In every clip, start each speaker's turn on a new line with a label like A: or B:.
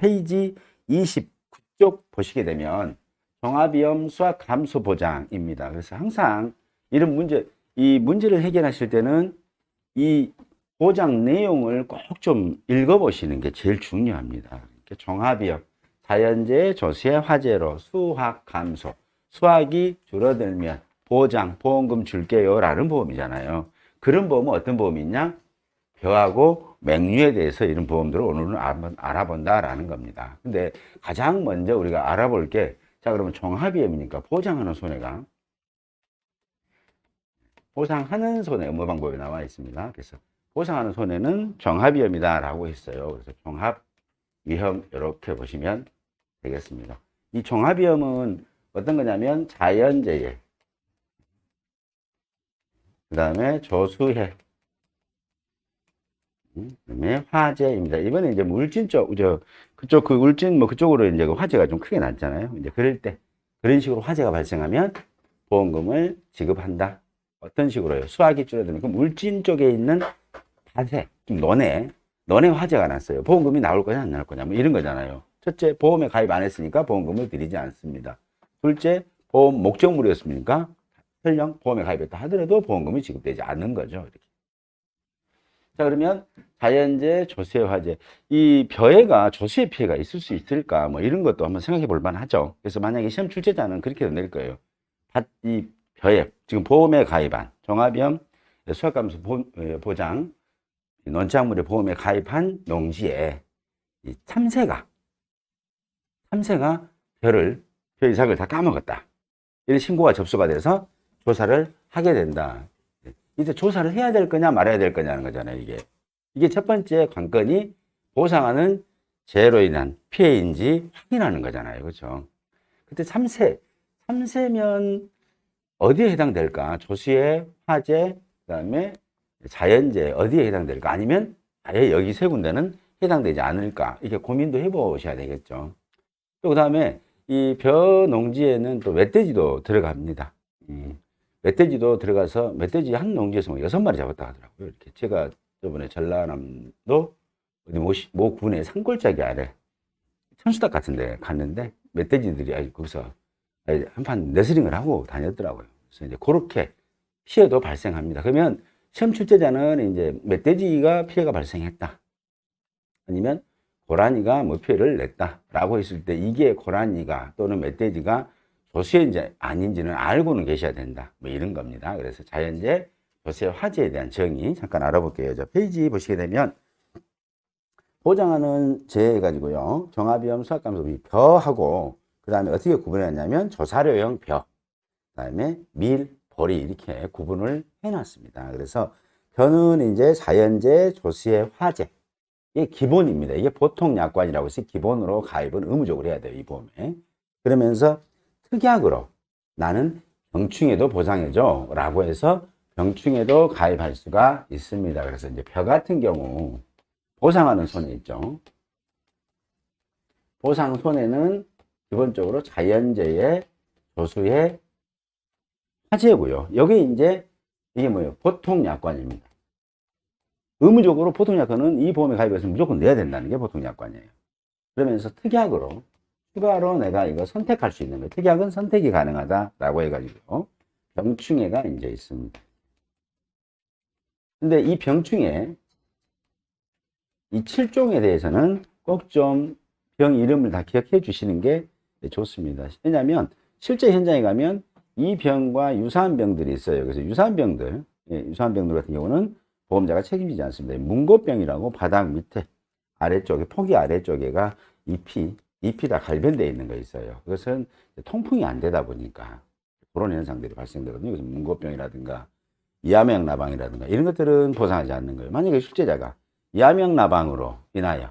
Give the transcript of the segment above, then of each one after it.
A: 페이지 29쪽 보시게 되면 종합위험 수학 감소 보장입니다. 그래서 항상 이런 문제, 이 문제를 해결하실 때는 이 보장 내용을 꼭 좀 읽어보시는 게 제일 중요합니다. 종합위험, 자연재해, 조세, 화재로 수학 감소, 수학이 줄어들면 보장, 보험금 줄게요 라는 보험이잖아요. 그런 보험은 어떤 보험이 있냐? 벼하고 맹류에 대해서 이런 보험들을 오늘은 한번 알아본다라는 겁니다. 근데 가장 먼저 우리가 알아볼 게, 자, 그러면 종합위험이니까 보장하는 손해가, 보상하는 손해 업무 방법에 나와 있습니다. 그래서 보상하는 손해는 종합위험이다 라고 했어요. 그래서 종합위험 이렇게 보시면 되겠습니다. 이 종합위험은 어떤 거냐면 자연재해, 그 다음에 조수해, 그다음에 화재입니다. 이번에 이제 울진 쪽, 그쪽 그 울진 그쪽으로 이제 화재가 좀 크게 났잖아요. 이제 그럴 때 그런 식으로 화재가 발생하면 보험금을 지급한다. 어떤 식으로요? 수확이 줄어드는, 그럼 울진 쪽에 있는 밭에 논에 화재가 났어요. 보험금이 나올 거냐 안 나올 거냐 뭐 이런 거잖아요. 첫째, 보험에 가입 안 했으니까 보험금을 드리지 않습니다. 둘째, 보험 목적물이었습니까? 설령 보험에 가입했다 하더라도 보험금이 지급되지 않는 거죠. 이렇게. 자, 그러면 자연재해, 조세, 화재, 이 벼해가 조세 피해가 있을 수 있을까 뭐 이런 것도 한번 생각해 볼 만하죠. 그래서 만약에 시험 출제자는 그렇게 낼 거예요. 이 벼해, 지금 보험에 가입한 종합위험 수학감소 보장 논작물의 보험에 가입한 농지에 이 참새가 벼 이삭을 다 까먹었다, 이런 신고가 접수가 돼서 조사를 하게 된다. 이제 조사를 해야 될 거냐 말아야 될 거냐는 거잖아요. 이게 첫 번째 관건이 보상하는 재해로 인한 피해인지 확인하는 거잖아요. 그렇죠? 그때 참새면 어디에 해당될까? 조수해, 화재, 그다음에 자연재해 어디에 해당될까? 아니면 아예 여기 세 군데는 해당되지 않을까? 이렇게 고민도 해보셔야 되겠죠. 또 그다음에 이 벼 농지에는 또 멧돼지도 들어갑니다. 멧돼지도 들어가서 멧돼지 한 농지에서 6마리 잡았다 하더라고요. 이렇게 제가 저번에 전라남도 어디 모 군의 산골짜기 아래 천수닭 같은 데 갔는데 멧돼지들이 거기서 한판 레슬링을 하고 다녔더라고요. 그래서 이제 그렇게 피해도 발생합니다. 그러면 시험 출제자는 이제 멧돼지가 피해가 발생했다, 아니면 고라니가 뭐 피해를 냈다라고 했을 때 이게 고라니가 또는 멧돼지가 조수인지 아닌지는 알고는 계셔야 된다, 뭐 이런 겁니다. 그래서 자연재해, 조세, 화재에 대한 정의 잠깐 알아볼게요. 자, 페이지 보시게 되면 보장하는 재해 가지고요, 종합위험 수학감소 벼하고 그 다음에 어떻게 구분했냐면 조사료형 벼, 그 다음에 밀, 보리 이렇게 구분을 해놨습니다. 그래서 벼는 이제 자연재해, 조세, 화재, 이게 기본입니다. 이게 보통 약관이라고 해서 기본으로 가입은 의무적으로 해야 돼요, 이 보험에. 그러면서 특약으로 나는 병충해도 보상해줘 라고 해서 병충해도 가입할 수가 있습니다. 그래서 이제 벼 같은 경우 보상하는 손해 있죠. 보상 손해는 기본적으로 자연재해, 조수해, 화재고요. 여기 이제 이게 뭐예요? 보통 약관입니다. 의무적으로 보통 약관은 이 보험에 가입해서 무조건 내야 된다는 게 보통 약관이에요. 그러면서 특약으로 추가로 내가 이거 선택할 수 있는 거예요. 특약은 선택이 가능하다라고 해가지고 병충해가 이제 있습니다. 근데 이 병충해, 이 7종에 대해서는 꼭 좀 병 이름을 다 기억해 주시는 게 좋습니다. 왜냐하면 실제 현장에 가면 이 병과 유사한 병들이 있어요. 그래서 유사한 병들 같은 경우는 보험자가 책임지지 않습니다. 문고병이라고 바닥 밑에 아래쪽에, 포기 아래쪽에가 잎이 다 갈변되어 있는 거 있어요. 그것은 통풍이 안 되다 보니까 그런 현상들이 발생되거든요. 그래서 문고병이라든가 이암형 나방이라든가 이런 것들은 보상하지 않는 거예요. 만약에 출제자가 이암형 나방으로 인하여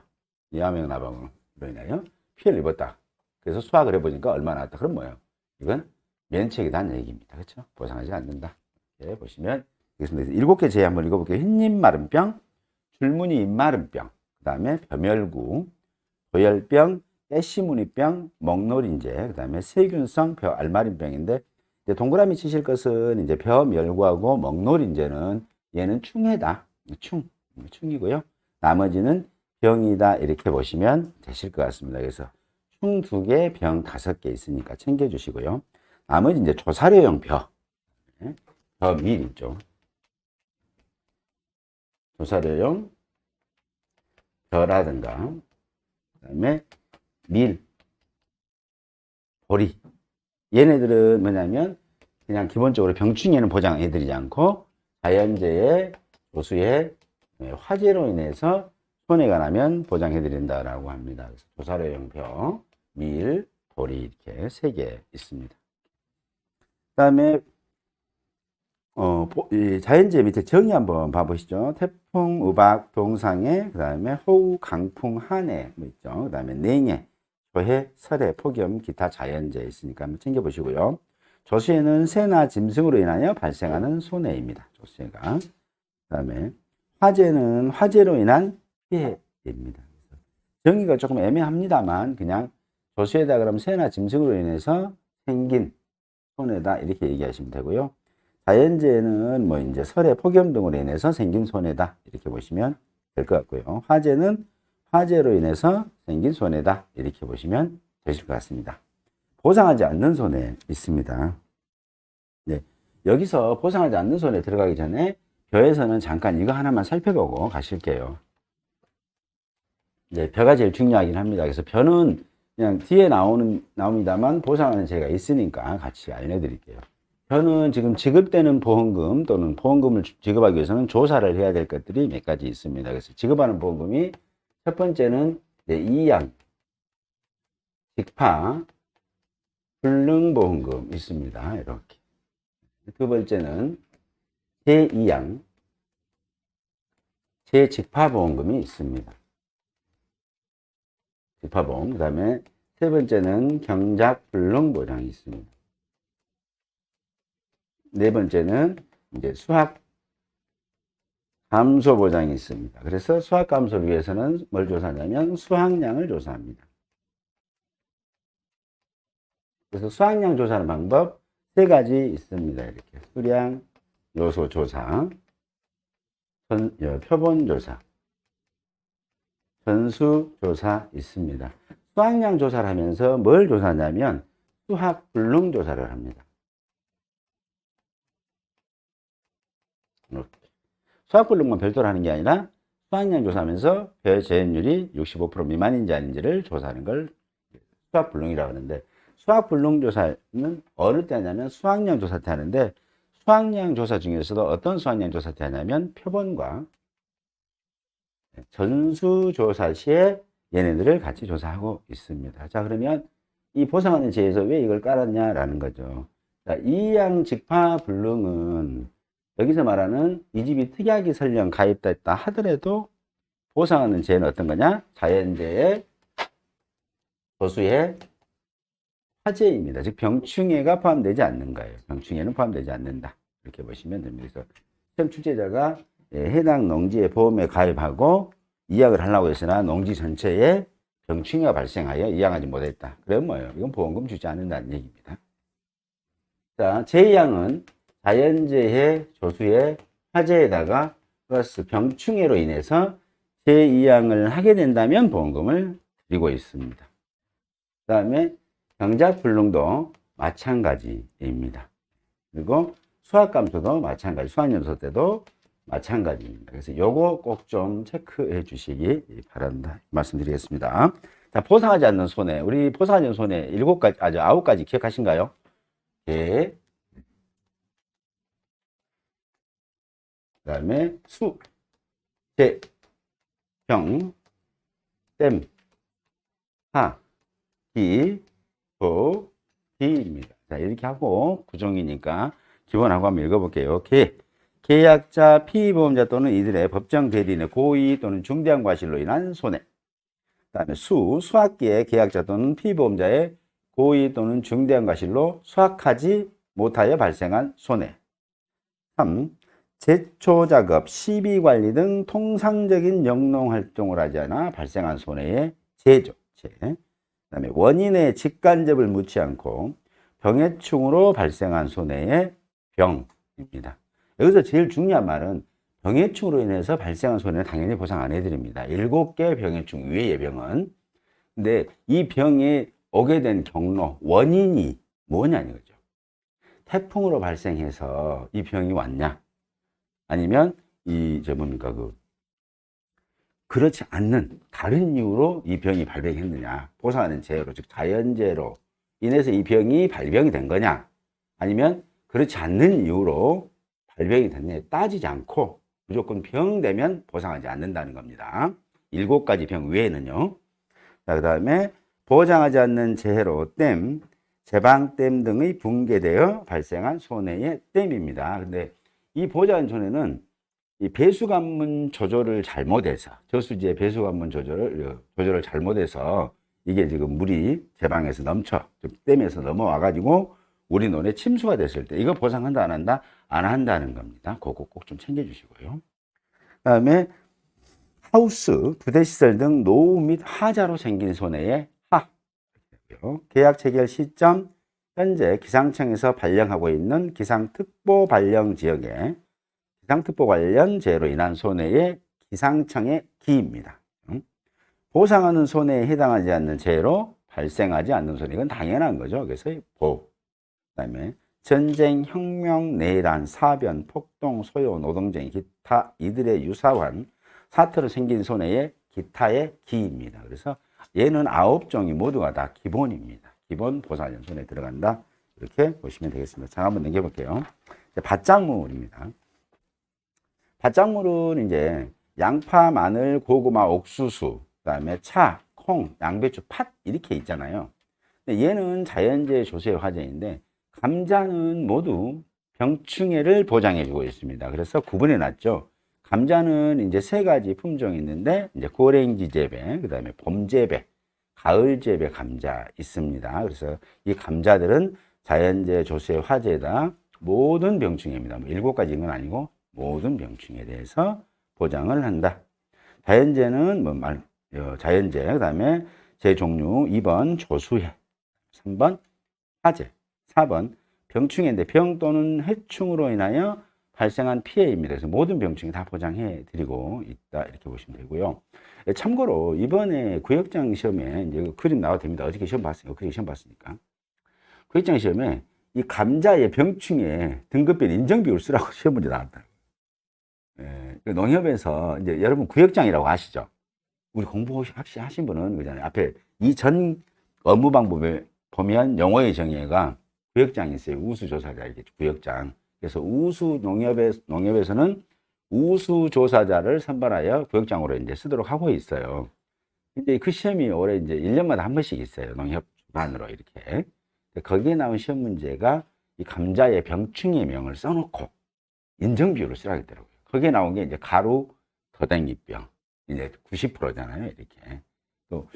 A: 피해를 입었다, 그래서 수학을 해보니까 얼마나 나왔다, 그럼 뭐예요? 이건 면책이라는 얘기입니다. 그렇죠? 보상하지 않는다. 예, 보시면 되겠습니다. 7개 제해 한번 읽어볼게요. 흰잎 마른병, 줄무늬 잎 마른병, 그 다음에 벼멸구, 고열병, 떼시무늬병, 먹노린재, 그 다음에 세균성 벼 알마린병인데, 이제 동그라미 치실 것은 이제 벼멸구하고 먹노린재는 얘는 충해다. 충이고요. 나머지는 병이다 이렇게 보시면 되실 것 같습니다. 그래서 총 2개, 병 5개 있으니까 챙겨주시고요. 나머지 이제 조사료용 벼, 밀 있죠. 조사료용 벼라든가, 그 다음에 밀, 보리. 얘네들은 뭐냐면 그냥 기본적으로 병충해는 보장해드리지 않고 자연재해, 조수해, 화재로 인해서 손해가 나면 보장해드린다라고 합니다. 그래서 조사료용 벼, 밀, 보리 이렇게 3개 있습니다. 그 다음에 이 자연재해 밑에 정의 한번 봐보시죠. 태풍, 우박, 동상해, 그 다음에 호우, 강풍, 한해 뭐 있죠. 그 다음에 냉해, 조해, 설해, 폭염, 기타 자연재해 있으니까 한번 챙겨보시고요. 조수해는 새나 짐승으로 인하여 발생하는 손해입니다. 조수해가. 그 다음에 화재는 화재로 인한 피해입니다. 정의가 조금 애매합니다만 그냥 조수해다 그러면 새나 짐승으로 인해서 생긴 손해다 이렇게 얘기하시면 되고요. 자연재해는 뭐 이제 설해, 폭염 등으로 인해서 생긴 손해다 이렇게 보시면 될 것 같고요. 화재는 화재로 인해서 생긴 손해다 이렇게 보시면 되실 것 같습니다. 보상하지 않는 손해 있습니다. 네, 여기서 보상하지 않는 손해 들어가기 전에 벼에서는 잠깐 이거 하나만 살펴보고 가실게요. 네, 벼가 제일 중요하긴 합니다. 그래서 벼는 그냥 뒤에 나옵니다만 보상하는 제가 있으니까 같이 알려드릴게요. 벼는 지금 지급되는 보험금 또는 보험금을 지급하기 위해서는 조사를 해야 될 것들이 몇 가지 있습니다. 그래서 지급하는 보험금이 첫 번째는 이양, 직파, 불능보험금 있습니다. 이렇게. 두 번째는 제2양, 제직파보험금이 있습니다. 직파보험. 그 다음에 세 번째는 경작불능보장이 있습니다. 네 번째는 이제 수확 감소 보장이 있습니다. 그래서 수확 감소를 위해서는 뭘 조사하냐면 수확량을 조사합니다. 그래서 수확량 조사하는 방법 3가지 있습니다. 이렇게 수량 요소 조사, 표본 조사, 전수 조사 있습니다. 수확량 조사를 하면서 뭘 조사하냐면 수확 불능 조사를 합니다. 수확불능만 별도로 하는 게 아니라 수확량 조사하면서 벼의 재현율이 65% 미만인지 아닌지를 조사하는 걸 수확불능이라고 하는데, 수확불능 조사는 어느 때 하냐면 수확량 조사 때 하는데, 수확량 조사 중에서도 어떤 수확량 조사 때 하냐면 표본과 전수 조사 시에 얘네들을 같이 조사하고 있습니다. 자, 그러면 이 보상하는 제에서 왜 이걸 깔았냐라는 거죠. 자, 이양 직파 불능은 여기서 말하는 이 집이 특약이 설령 가입됐다 하더라도 보상하는 재해는 어떤 거냐? 자연재해, 조수해, 화재입니다. 즉 병충해가 포함되지 않는 거예요. 병충해는 포함되지 않는다. 이렇게 보시면 됩니다. 그래서 시험 출제자가 해당 농지의 보험에 가입하고 이약을 하려고 했으나 농지 전체에 병충해가 발생하여 이양하지 못했다. 그러면 뭐예요? 이건 보험금 주지 않는다는 얘기입니다. 자, 제2항은 자연재해, 조수해, 화재에다가 플러스 병충해로 인해서 제2항을 하게 된다면 보험금을 드리고 있습니다. 그 다음에 경작불능도 마찬가지입니다. 그리고 수확감소도 마찬가지, 수확연소 때도 마찬가지입니다. 그래서 요거 꼭 좀 체크해 주시기 바란다 말씀드리겠습니다. 자, 보상하지 않는 손해. 우리 보상하지 않는 손해 9가지 기억하신가요? 예. 그 다음에 수, 재, 병, 댐, 하, 기, 보, 비입니다. 자, 이렇게 하고 구종이니까 기본하고 한번 읽어볼게요. 계약자, 피보험자 또는 이들의 법정 대리인의 고의 또는 중대한 과실로 인한 손해. 그 다음에 수확기의 계약자 또는 피보험자의 고의 또는 중대한 과실로 수확하지 못하여 발생한 손해. 3. 제초작업, 시비관리 등 통상적인 영농활동을 하지 않아 발생한 손해의 제조. 그 다음에 원인의 직간접을 묻지 않고 병해충으로 발생한 손해의 병입니다. 여기서 제일 중요한 말은 병해충으로 인해서 발생한 손해는 당연히 보상 안 해드립니다. 7개 병해충 위의 병은. 근데 이 병에 오게 된 경로, 원인이 뭐냐는 거죠. 태풍으로 발생해서 이 병이 왔냐? 아니면 뭡니까, 그렇지 않는 다른 이유로 이 병이 발병했느냐? 보상하는 재해로, 즉 자연재해로 인해서 이 병이 발병이 된 거냐? 아니면 그렇지 않는 이유로 발병이 됐느냐? 따지지 않고 무조건 병 되면 보상하지 않는다는 겁니다. 7가지 병 외에는요. 자, 그 다음에 보장하지 않는 재해로 댐, 제방댐 등의 붕괴되어 발생한 손해의 댐입니다. 근데 이 보장한 손해는 이 배수관문 조절을 잘못해서, 저수지의 배수관문 조절을 잘못해서 이게 지금 물이 제방에서 넘쳐, 댐에서 넘어와가지고 우리 논에 침수가 됐을 때 이거 보상한다 안 한다? 안 한다는 겁니다. 그거 꼭 좀 챙겨주시고요. 그 다음에 하우스, 부대시설 등 노후 및 하자로 생긴 손해의 하. 계약 체결 시점, 현재 기상청에서 발령하고 있는 기상특보 발령 지역에 기상특보 관련 재해로 인한 손해의 기상청의 기입니다. 보상하는 손해에 해당하지 않는 재해로 발생하지 않는 손해, 이건 당연한 거죠. 그래서 보. 그다음에 전쟁, 혁명, 내란, 사변, 폭동, 소요, 노동쟁, 기타 이들의 유사한 사태로 생긴 손해의 기타의 기입니다. 그래서 얘는 9종이 모두가 다 기본입니다. 기본 보상하는 손해에 들어간다. 이렇게 보시면 되겠습니다. 자, 한번 넘겨볼게요. 밭작물입니다. 밭작물은 이제 양파, 마늘, 고구마, 옥수수, 그다음에 차, 콩, 양배추, 팥 이렇게 있잖아요. 근데 얘는 자연재해 조세 화재인데 감자는 모두 병충해를 보장해주고 있습니다. 그래서 구분해 놨죠. 감자는 이제 3가지 품종이 있는데 이제 고랭지 재배, 그다음에 봄 재배, 가을 재배 감자 있습니다. 그래서 이 감자들은 자연재해 조세 화재다 모든 병충해입니다. 7가지인 건 아니고 모든 병충해에 대해서 보장을 한다. 자연재해는 자연재해, 그다음에 재종류 2번 조수해, 3번 화재, 4번 병충해인데 병 또는 해충으로 인하여 발생한 피해입니다. 그래서 모든 병충해 다 보장해 드리고 있다. 이렇게 보시면 되고요. 참고로 이번에 구역장 시험에 이제 그림 나와도 됩니다. 어저께 시험 봤으니까, 그저께 시험 봤으니까. 구역장 시험에 이 감자의 병충해 등급별 인정비율 쓰라고 시험 문제 나왔다. 농협에서 이제 여러분 구역장이라고 아시죠? 우리 공부 하신 분은 그잖아요. 앞에 이 전 업무 방법에 보면 용어의 정의가 구역장이 있어요. 우수조사자, 이렇게 구역장. 그래서 농협에서는 우수조사자를 선발하여 구역장으로 이제 쓰도록 하고 있어요. 근데 그 시험이 올해 이제 1년마다 한 번씩 있어요. 농협 주관으로 이렇게. 거기에 나온 시험 문제가 이 감자의 병충해 명을 써놓고 인정비율을 쓰라고 했더라고요. 거기에 나온 게 이제 가루 더댕이병. 이제 90%잖아요. 이렇게. 또,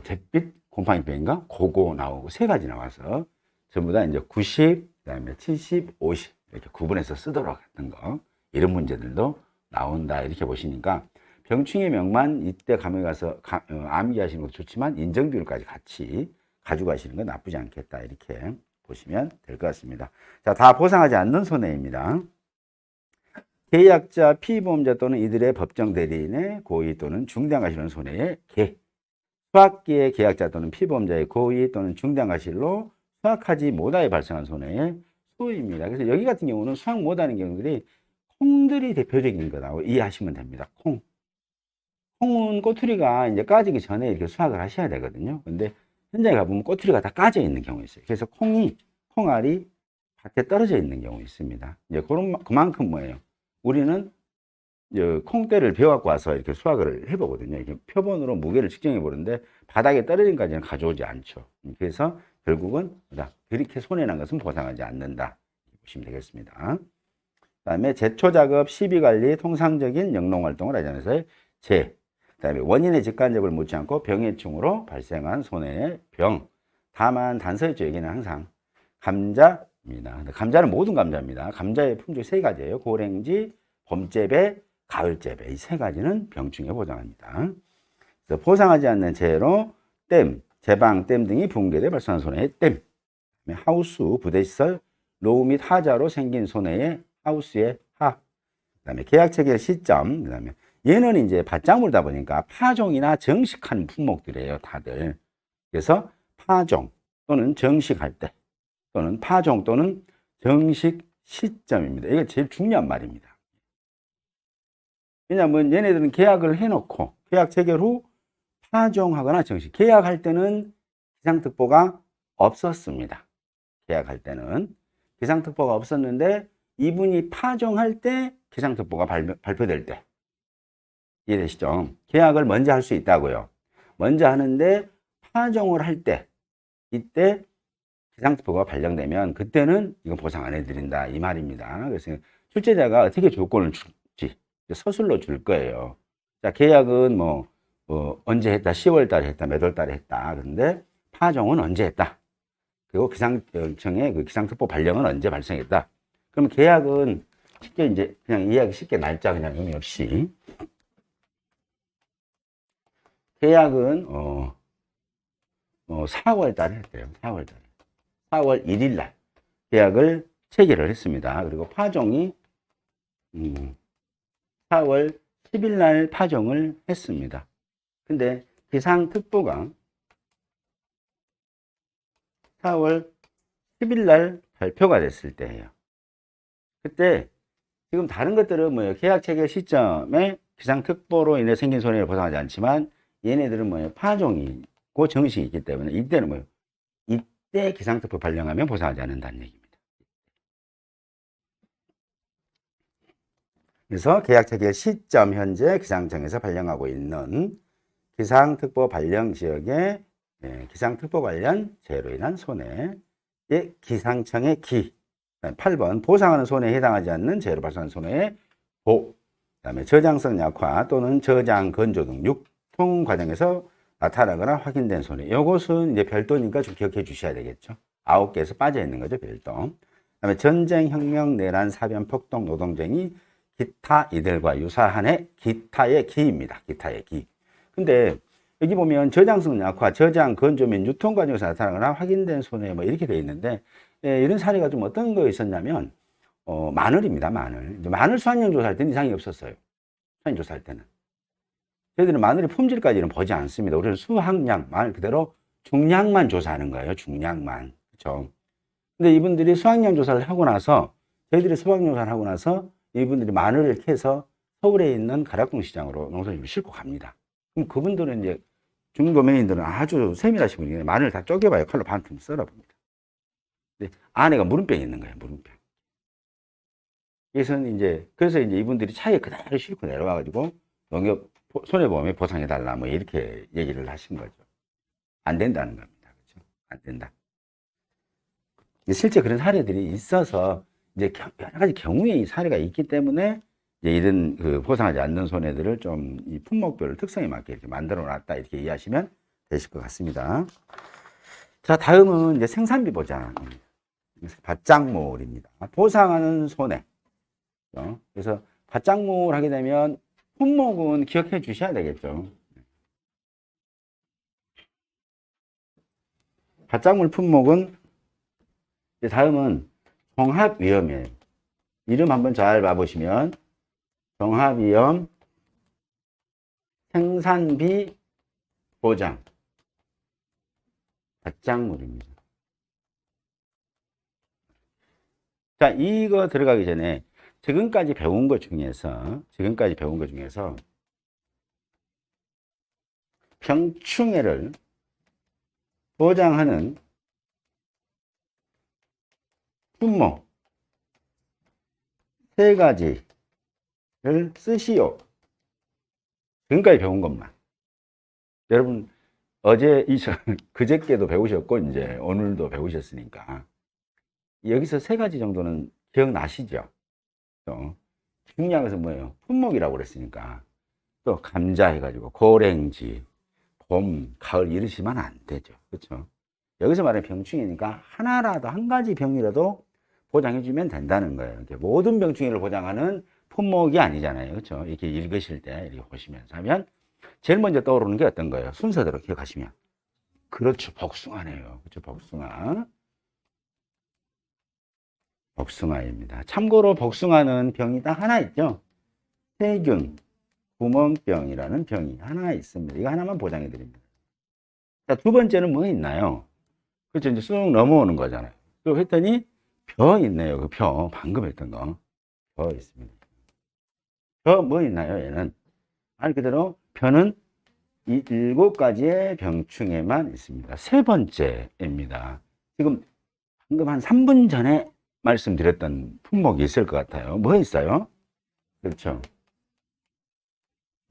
A: 잿빛 곰팡이병인가? 그거 나오고 3가지 나와서 전부 다 이제 90, 그 다음에 70, 50 이렇게 구분해서 쓰도록 했던 거. 이런 문제들도 나온다. 이렇게 보시니까 병충해 명만 이때 가면 가서 암기하시는 것도 좋지만 인정비율까지 같이 가져가시는 건 나쁘지 않겠다. 이렇게 보시면 될 것 같습니다. 자, 다 보상하지 않는 손해입니다. 계약자, 피보험자 또는 이들의 법정 대리인의 고의 또는 중대한과실은 손해의 계. 수확기의 계약자 또는 피보험자의 고의 또는 중대한과실로 수확하지 못하여 발생한 손해의 소입니다. 그래서 여기 같은 경우는 수확 못하는 경우들이 콩들이 대표적인 거라고 이해하시면 됩니다. 콩은 꼬투리가 이제 까지기 전에 이렇게 수확을 하셔야 되거든요. 근데 현장에 가보면 꼬투리가 다 까져 있는 경우 있어요. 그래서 콩알이 밭에 떨어져 있는 경우 있습니다. 이제 그만큼 뭐예요? 우리는 콩대를 베어갖고 와서 이렇게 수확을 해보거든요. 이렇게 표본으로 무게를 측정해 보는데 바닥에 떨어진까지는 가져오지 않죠. 그래서 결국은 그렇게 손해난 것은 보상하지 않는다. 보시면 되겠습니다. 그 다음에 제초 작업, 시비 관리, 통상적인 영농 활동을 하지 않아서 그 다음에 원인의 직간접을 묻지 않고 병해충으로 발생한 손해의 병. 다만 단서였죠. 여기는 항상 감자입니다. 감자는 모든 감자입니다. 감자의 품종 3가지예요. 고랭지, 봄재배, 가을재배. 이 3가지는 병충해 보장합니다. 그래서 보상하지 않는 재해로 댐, 제방, 댐 등이 붕괴돼 발생한 손해의 댐. 하우스, 부대시설, 노후 및 하자로 생긴 손해의 하우스의 하. 그다음에 계약 체결 시점, 그다음에 얘는 이제 밭작물이다 보니까 파종이나 정식한 품목들이에요, 다들. 그래서 파종 또는 정식할 때, 또는 파종 또는 정식 시점입니다. 이게 제일 중요한 말입니다. 왜냐하면 얘네들은 계약을 해놓고 계약 체결 후 파종하거나 정식, 계약할 때는 기상특보가 없었습니다. 계약할 때는 기상특보가 없었는데 이분이 파종할 때 기상특보가 발표될 때, 이해되시죠? 계약을 먼저 할 수 있다고요. 먼저 하는데 파종을 할 때, 이때 기상특보가 발령되면 그때는 이거 보상 안 해드린다 이 말입니다. 그래서 출제자가 어떻게 조건을 줄지 서술로 줄 거예요. 자, 계약은 언제 했다? 10월 달에 했다, 몇 월 달에 했다. 그런데 파종은 언제 했다? 그리고 기상청의 그 기상특보 발령은 언제 발생했다? 그럼 계약은 쉽게 이제 그냥 이해하기 쉽게 날짜 그냥 의미 없이, 계약은 4월 달에 했대요. 4월 달에. 4월 1일 날 계약을 체결을 했습니다. 그리고 파종이 4월 10일 날 파종을 했습니다. 근데 기상특보가 4월 10일 날 발표가 됐을 때예요. 그때 지금 다른 것들은 뭐예요? 계약 체결 시점에 기상특보로 인해 생긴 손해를 보상하지 않지만 얘네들은 뭐예요? 파종이고 정식이 있기 때문에 이때는 뭐예요? 이때 기상특보 발령하면 보상하지 않는다는 얘기입니다. 그래서 계약 체결 시점 현재 기상청에서 발령하고 있는 기상특보 발령 지역의 기상특보 관련 재해로 인한 손해의 기상청의 기, 8번 보상하는 손해에 해당하지 않는 재해로 발생한 손해의 보, 그다음에 저장성 약화 또는 저장 건조 등 유통 과정에서 나타나거나 확인된 손해. 이것은 이제 별도니까 좀 기억해 주셔야 되겠죠. 9개에서 빠져 있는 거죠, 별도. 그다음에 전쟁, 혁명, 내란, 사변, 폭동, 노동쟁이, 기타 이들과 유사한 해 기타의 기입니다. 기타의 기. 근데 여기 보면 저장성 약화, 저장, 건조 및 유통 과정에서 나타나거나 확인된 손해 뭐 이렇게 되어 있는데, 이런 사례가 좀 어떤 거 있었냐면 마늘입니다. 마늘 수확량 조사할 때는 이상이 없었어요. 수확량 조사할 때는. 저희들은 마늘의 품질까지는 보지 않습니다. 우리는 수확량, 마늘 그대로 중량만 조사하는 거예요. 중량만. 그렇죠? 근데 이분들이 수확량 조사를 하고 나서, 저희들이 수확량 조사를 하고 나서 이분들이 마늘을 캐서 서울에 있는 가락동 시장으로 농산물을 싣고 갑니다. 그럼 그분들은 이제 중도매인들은 아주 세밀하신 분이에요. 마늘을 다 쪼개봐요. 칼로 반틈 썰어봅니다. 근데 안에가 물음병이 있는 거예요. 물음병. 그래서 이제 이분들이 차에 그대로 싣고 내려와가지고 농협 손해보험에 보상해달라 뭐 이렇게 얘기를 하신 거죠. 안 된다는 겁니다. 그렇죠? 안 된다. 실제 그런 사례들이 있어서 이제 여러 가지 경우의 사례가 있기 때문에 이제 이런 그 보상하지 않는 손해들을 좀 이 품목별 특성에 맞게 이렇게 만들어 놨다 이렇게 이해하시면 되실 것 같습니다. 자, 다음은 이제 생산비 보장. 밭작물입니다. 보상하는 손해. 그래서 밭작물 하게 되면 품목은 기억해 주셔야 되겠죠. 밭작물 품목은 이제 다음은 종합위험이에요. 이름 한번 잘 봐보시면 종합위험 생산비 보장 밭작물입니다. 자, 이거 들어가기 전에 지금까지 배운 것 중에서 병충해를 보장하는 품목 3가지를 쓰시오. 지금까지 배운 것만. 여러분 그저께도 배우셨고 이제 오늘도 배우셨으니까 여기서 3가지 정도는 기억나시죠? 또 중요한 뭐예요? 품목이라고 그랬으니까 또 감자 해가지고 고랭지, 봄, 가을 이러시면 안 되죠. 그렇죠? 여기서 말하는 병충해니까 하나라도 한 가지 병이라도 보장해주면 된다는 거예요. 이렇게 모든 병충해를 보장하는 품목이 아니잖아요. 그렇죠? 이렇게 읽으실 때 이렇게 보시면서 하면 제일 먼저 떠오르는 게 어떤 거예요? 순서대로 기억하시면. 그렇죠. 복숭아네요. 그렇죠. 복숭아입니다. 참고로 복숭아는 병이 딱 하나 있죠. 세균 구멍병이라는 병이 하나 있습니다. 이거 하나만 보장해 드립니다. 자, 두 번째는 뭐 있나요? 그렇죠. 이제 쑥 넘어오는 거잖아요. 또 했더니 벼 있네요. 그 벼. 방금 했던 거. 벼 있습니다. 벼 뭐 있나요? 얘는. 말 그대로 벼는 이 7가지의 병충해만 있습니다. 세 번째입니다. 지금 방금 한 3분 전에 말씀드렸던 품목이 있을 것 같아요. 뭐 있어요? 그렇죠.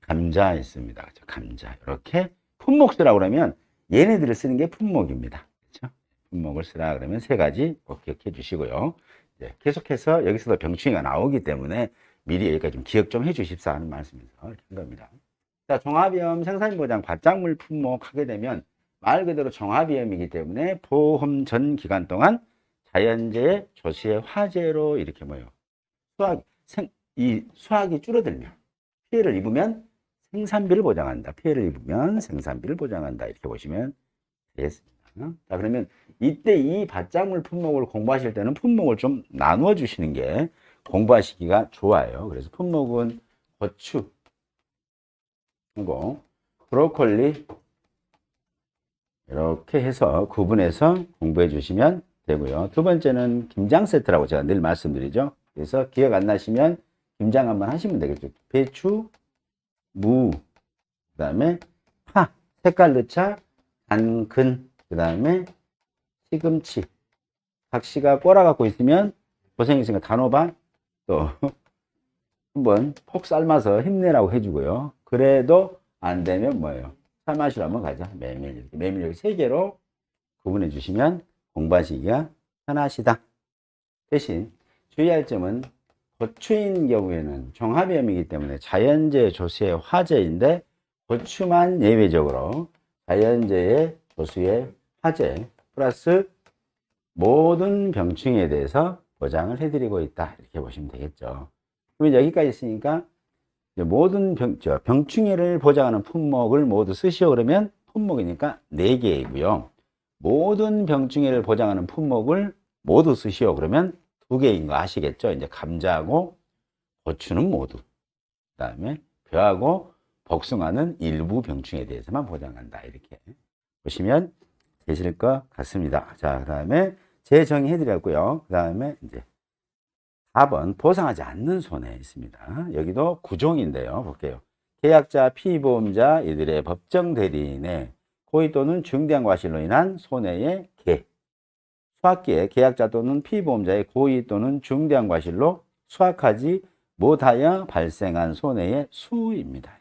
A: 감자 있습니다. 그렇죠? 감자. 이렇게 품목 쓰라고 그러면 얘네들을 쓰는 게 품목입니다. 그렇죠? 품목을 쓰라 그러면 세 가지 꼭 기억해 주시고요. 이제 계속해서 여기서도 병충해가 나오기 때문에 미리 여기까지 좀 기억 좀 해 주십사 하는 말씀에서 이렇게 한 겁니다. 자, 종합위험 생산보장 바짝물 품목 하게 되면 말 그대로 종합위험이기 때문에 보험 전 기간 동안 자연재해, 조시의 화재로 이렇게 뭐예요? 수확이 줄어들면 피해를 입으면 생산비를 보장한다. 피해를 입으면 생산비를 보장한다. 이렇게 보시면 되겠습니다. 자, 그러면 이때 이 바짝물 품목을 공부하실 때는 품목을 좀 나누어 주시는 게 공부하시기가 좋아요. 그래서 품목은 고추, 그리고 브로콜리 이렇게 해서 구분해서 공부해 주시면 되고요. 두 번째는 김장 세트라고 제가 늘 말씀드리죠. 그래서 기억 안 나시면 김장 한번 하시면 되겠죠. 배추, 무, 그 다음에 파, 색깔 넣자, 당근, 그 다음에 시금치. 각시가 꼬라갖고 있으면 고생했으니까 단호박 또 한번 폭 삶아서 힘내라고 해주고요. 그래도 안 되면 뭐예요? 삶아시로 한번 가자. 메밀 이렇게 메밀 여기 3개로 구분해 주시면 공부하시기가 편하시다. 대신 주의할 점은 고추인 경우에는 종합위험이기 때문에 자연재해, 조수의 화재인데 고추만 예외적으로 자연재해, 조수의 화재 플러스 모든 병충해에 대해서 보장을 해드리고 있다. 이렇게 보시면 되겠죠. 그러면 여기까지 있으니까 모든 병충해를 보장하는 품목을 모두 쓰시오 그러면 품목이니까 4개이고요. 모든 병충해를 보장하는 품목을 모두 쓰시오 그러면 2개인 거 아시겠죠? 이제 감자하고 고추는 모두, 그 다음에 벼하고 복숭아는 일부 병충해에 대해서만 보장한다. 이렇게 보시면 되실 것 같습니다. 자, 그 다음에 재정의해 드렸고요. 그 다음에 이제 4번 보상하지 않는 손해 있습니다. 여기도 구종인데요. 볼게요. 계약자, 피보험자, 이들의 법정 대리인의 고의 또는 중대한 과실로 인한 손해의 개. 수확기에 계약자 또는 피보험자의 고의 또는 중대한 과실로 수확하지 못하여 발생한 손해의 수입니다.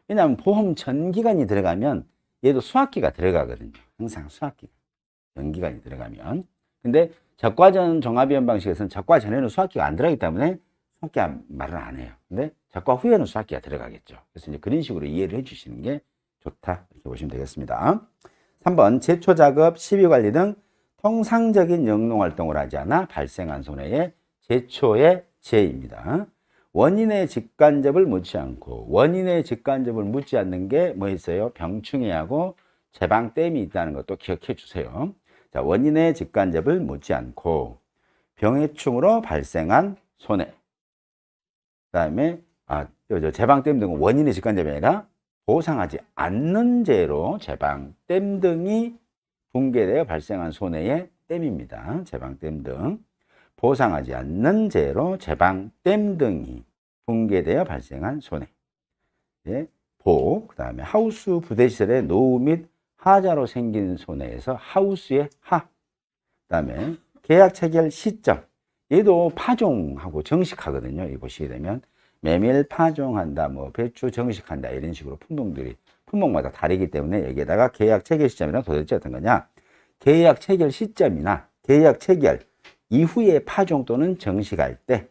A: 왜냐하면 보험 전기간이 들어가면 얘도 수확기가 들어가거든요. 항상 수확기가. 전기간이 들어가면. 근데 적과전 종합위험 방식에서는 적과 전에는 수확기가 안 들어가기 때문에 수확기 말은 안 해요. 근데 적과 후에는 수확기가 들어가겠죠. 그래서 이제 그런 식으로 이해를 해 주시는 게 좋다. 이렇게 보시면 되겠습니다. 3번 제초작업, 시비관리 등 통상적인 영농활동을 하지 않아 발생한 손해의 제초의 제입니다. 원인의 직간접을 묻지 않고 원인의 직간접을 묻지 않는 게 뭐 있어요? 병충해하고 제방댐이 있다는 것도 기억해 주세요. 자, 원인의 직간접을 묻지 않고 병해충으로 발생한 손해. 그 다음에 제방댐 등은 원인의 직간접이 아니라 보상하지 않는 죄로 제방댐 등이 붕괴되어 발생한 손해의 댐입니다. 제방댐 등. 보상하지 않는 죄로 제방댐 등이 붕괴되어 발생한 손해. 예, 그 다음에 하우스 부대시설의 노후 및 하자로 생긴 손해에서 하우스의 하. 그 다음에 계약 체결 시점. 얘도 파종하고 정식하거든요. 이 보시게 되면 메밀 파종한다, 뭐 배추 정식한다 이런 식으로 품목마다 다르기 때문에 여기에다가 계약 체결 시점이랑 도대체 어떤 거냐? 계약 체결 시점이나 계약 체결 이후에 파종 또는 정식할 때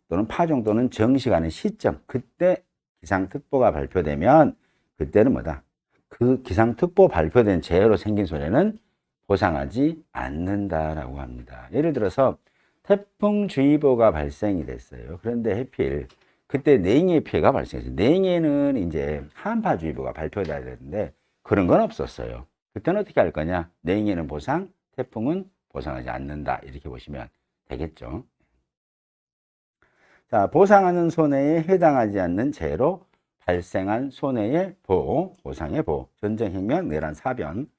A: 또는 파종 또는 정식하는 시점, 그때 기상특보가 발표되면 그때는 뭐다? 그 기상특보 발표된 재해로 생긴 손해는 보상하지 않는다라고 합니다. 예를 들어서 태풍주의보가 발생이 됐어요. 그런데 해필 그때 냉해 피해가 발생했어요. 냉해는 이제 한파주의보가 발표돼야 되는데 그런 건 없었어요. 그때는 어떻게 할 거냐? 냉해는 보상, 태풍은 보상하지 않는다. 이렇게 보시면 되겠죠. 자, 보상하는 손해에 해당하지 않는 재해로 발생한 손해의 보상의 전쟁행명, 내란, 사변,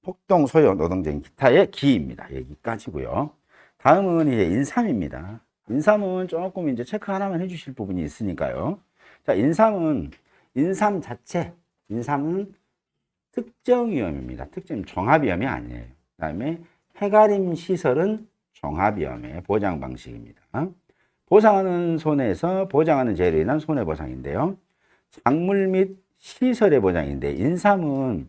A: 폭동, 소요, 노동쟁, 기타의 기입니다. 여기까지고요. 다음은 이제 인삼입니다. 인삼은 조금 이제 체크 하나만 해주실 부분이 있으니까요. 자, 인삼은 특정 위험입니다. 특정 종합위험이 아니에요. 그 다음에 해가림 시설은 종합위험의 보장 방식입니다. 보상하는 손해에서 보장하는 재해로 인한 손해보상인데요. 작물 및 시설의 보장인데, 인삼은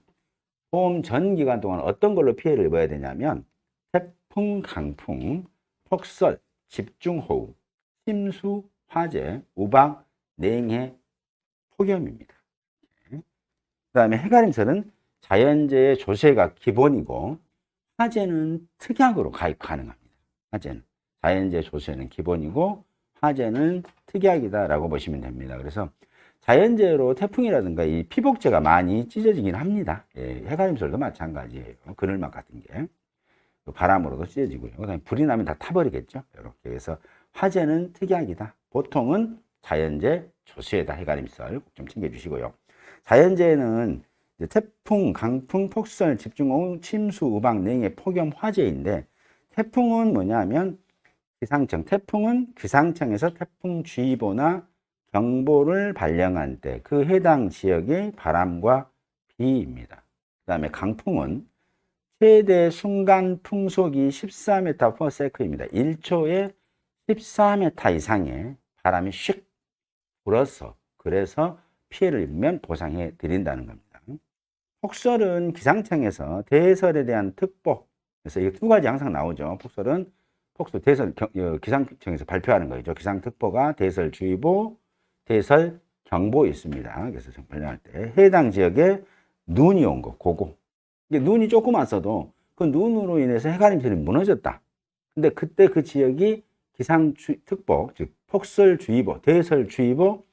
A: 보험 전 기간 동안 어떤 걸로 피해를 입어야 되냐면 태풍, 강풍, 폭설, 집중호우, 침수, 화재, 우박, 냉해, 폭염입니다. 그 다음에 해가림설은 자연재해 조세가 기본이고, 화재는 특약으로 가입 가능합니다. 화재는 자연재해 조세는 기본이고, 화재는 특약이다라고 보시면 됩니다. 그래서 자연재해로 태풍이라든가 이 피복재가 많이 찢어지긴 합니다. 해가림설도 마찬가지예요. 그늘막 같은 게 바람으로도 찢어지고요. 그다음에 불이 나면 다 타버리겠죠. 이렇게 그래서 화재는 특약이다. 보통은 자연재해 조세에다 해가림설 꼭 좀 챙겨주시고요. 자연재해는 이제 태풍, 강풍, 폭설, 집중호우, 침수, 우박, 냉해, 폭염, 화재인데, 태풍은 뭐냐면 태풍은 기상청에서 태풍주의보나 경보를 발령한 때 그 해당 지역의 바람과 비입니다. 그 다음에 강풍은 최대 순간 풍속이 14m/s입니다. 1초에 14m 이상의 바람이 슉 불어서, 그래서 피해를 입으면 보상해 드린다는 겁니다. 폭설은 기상청에서 대설에 대한 특보, 그래서 이 두 가지 항상 나오죠. 기상청에서 발표하는 거죠. 기상특보가 대설주의보, 대설경보 있습니다. 그래서 발령할 때 해당 지역에 눈이 온 거, 그거. 이게 눈이 조금 왔어도 그 눈으로 인해서 해가림설이 무너졌다. 근데 그때 그 지역이 기상특보, 즉 폭설주의보, 대설주의보,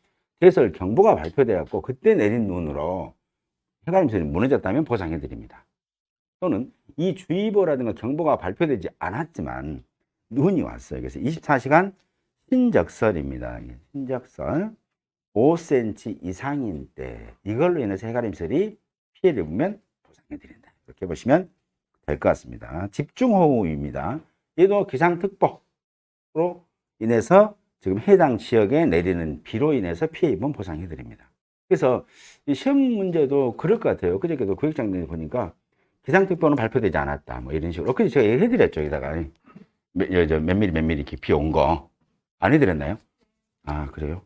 A: 대설경보가 발표되었고, 그때 내린 눈으로 해가림설이 무너졌다면 보상해 드립니다. 또는 이 주의보라든가 경보가 발표되지 않았지만 눈이 왔어요. 그래서 24시간 신적설입니다. 신적설 5cm 이상인 때, 이걸로 인해서 해가림설이 피해를 입으면 보상해 드린다. 이렇게 보시면 될 것 같습니다. 집중호우입니다. 얘도 기상특보로 인해서 지금 해당 지역에 내리는 비로 인해서 피해 입으면 보상해 드립니다. 그래서 이 시험 문제도 그럴 것 같아요. 그저께도 교육장님 보니까 기상특보는 발표되지 않았다, 뭐 이런 식으로. 그래서 제가 얘기해드렸죠. 여기다가 몇 미리 이렇게 비 온 거 안 해드렸나요? 아, 그래요?